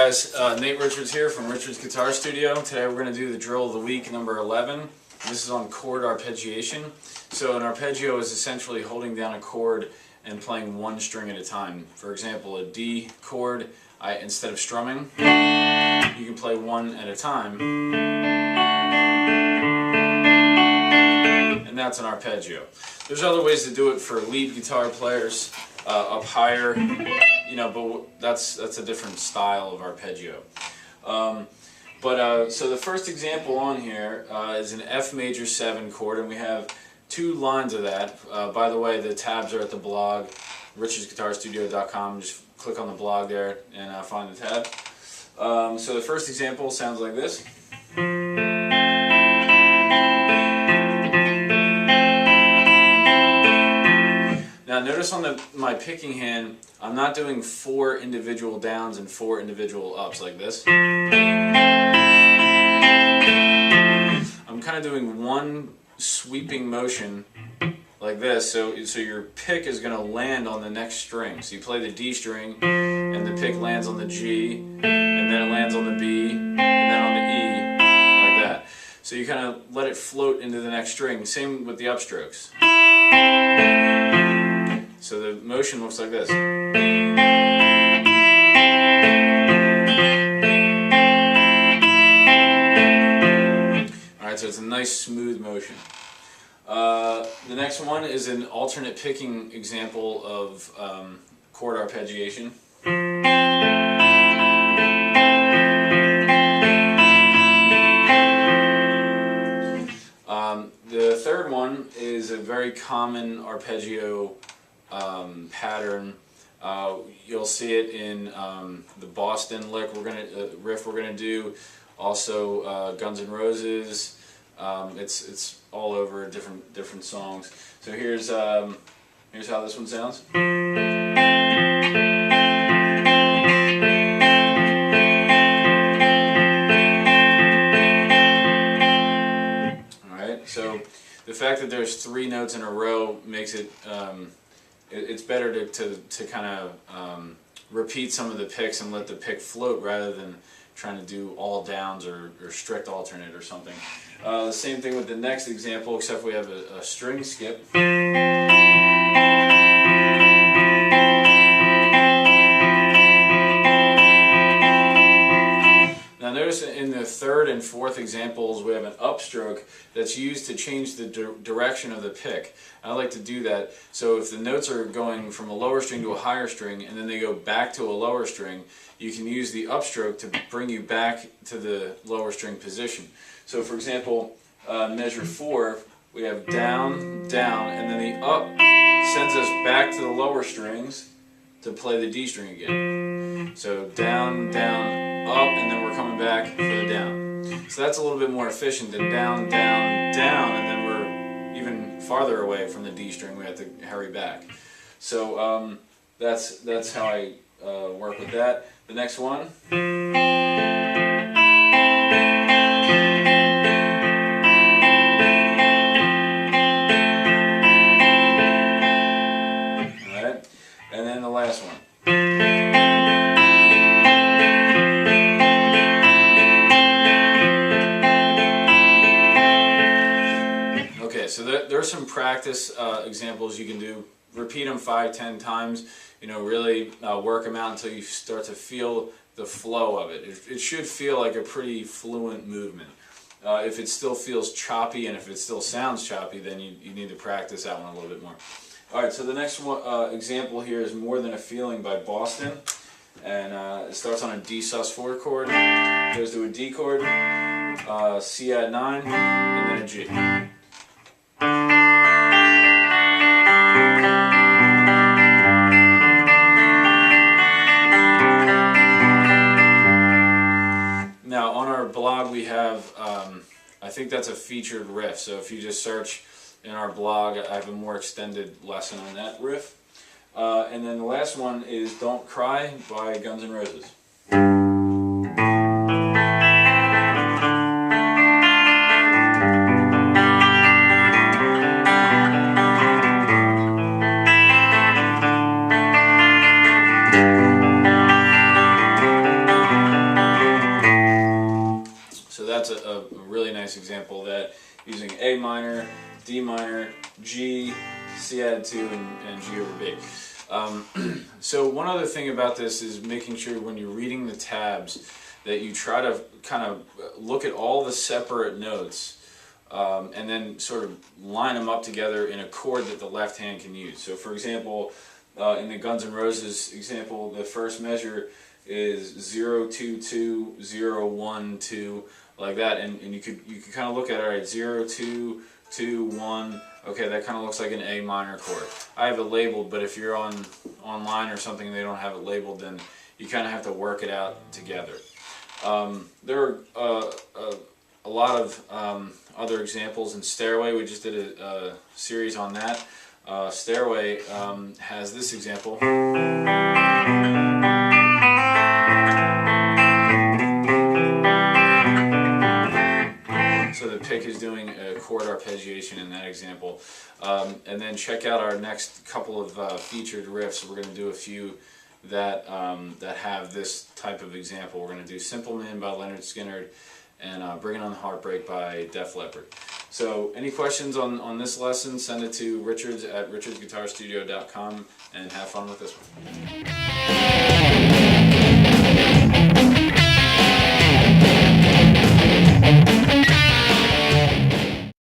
guys, Nate Richards here from Richards Guitar Studio. Today we're going to do the drill of the week number 11. This is on chord arpeggiation. So an arpeggio is essentially holding down a chord and playing one string at a time. For example, a D chord, instead of strumming, you can play one at a time. And that's an arpeggio. There's other ways to do it for lead guitar players up higher, but that's a different style of arpeggio. So the first example on here is an F major 7 chord, and we have two lines of that. By the way, the tabs are at the blog, richardsguitarstudio.com. Just click on the blog there and find the tab. So the first example sounds like this. Now notice on my picking hand, I'm not doing 4 individual downs and 4 individual ups like this. I'm kind of doing one sweeping motion like this, so your pick is going to land on the next string. So you play the D string, and the pick lands on the G, and then it lands on the B, and then on the E, like that. So you kind of let it float into the next string. Same with the upstrokes. So the motion looks like this. Alright, so it's a nice smooth motion. The next one is an alternate picking example of chord arpeggiation. The third one is a very common arpeggio pattern. You'll see it in the Boston lick riff we're gonna do. Also, Guns N' Roses. It's all over different songs. So here's how this one sounds. All right. So the fact that there's 3 notes in a row makes it it's better to kind of repeat some of the picks and let the pick float rather than trying to do all downs or strict alternate or something. The same thing with the next example, except we have a string skip. Now notice in the third and fourth examples we have an upstroke that's used to change the direction of the pick. I like to do that, so if the notes are going from a lower string to a higher string and then they go back to a lower string, you can use the upstroke to bring you back to the lower string position. So for example, measure 4, we have down, down, and then the up sends us back to the lower strings to play the D string again. So down, down, up, and then we're coming back for the down. So that's a little bit more efficient than down, down, down, and then we're even farther away from the D string. We have to hurry back. So that's how I work with that. The next one. Alright, and then the last one. Okay, so there are some practice examples you can do. Repeat them 5-10 times. Really work them out until you start to feel the flow of it. It should feel like a pretty fluent movement. If it still feels choppy and if it still sounds choppy, then you need to practice that one a little bit more. Alright, so the next one, example here is More Than a Feeling by Boston. And it starts on a D sus4 chord, goes to a D chord, C add 9, and then a G. Now on our blog we have, I think that's a featured riff, so if you just search in our blog, I have a more extended lesson on that riff. And then the last one is Don't Cry by Guns N' Roses. that using A minor, D minor, G, C added 2, and G over B. So one other thing about this is making sure when you're reading the tabs that you try to kind of look at all the separate notes and then sort of line them up together in a chord that the left hand can use. So for example, in the Guns N' Roses example, the first measure is 0, 2, 2, 0, 1, 2, like that, and you could kind of look at it, all right, 0, 2, 2, 1, okay, that kind of looks like an A minor chord. I have it labeled, but if you're online or something and they don't have it labeled, then you kind of have to work it out together. There are a lot of other examples in Stairway. We just did a series on that. Stairway has this example. So the pick is doing a chord arpeggiation in that example. And then check out our next couple of featured riffs. We're going to do a few that have this type of example. We're going to do Simple Man by Leonard Skinner and Bringing on the Heartbreak by Def Leppard. So any questions on this lesson, send it to richards@richardsguitarstudio.com and have fun with this one.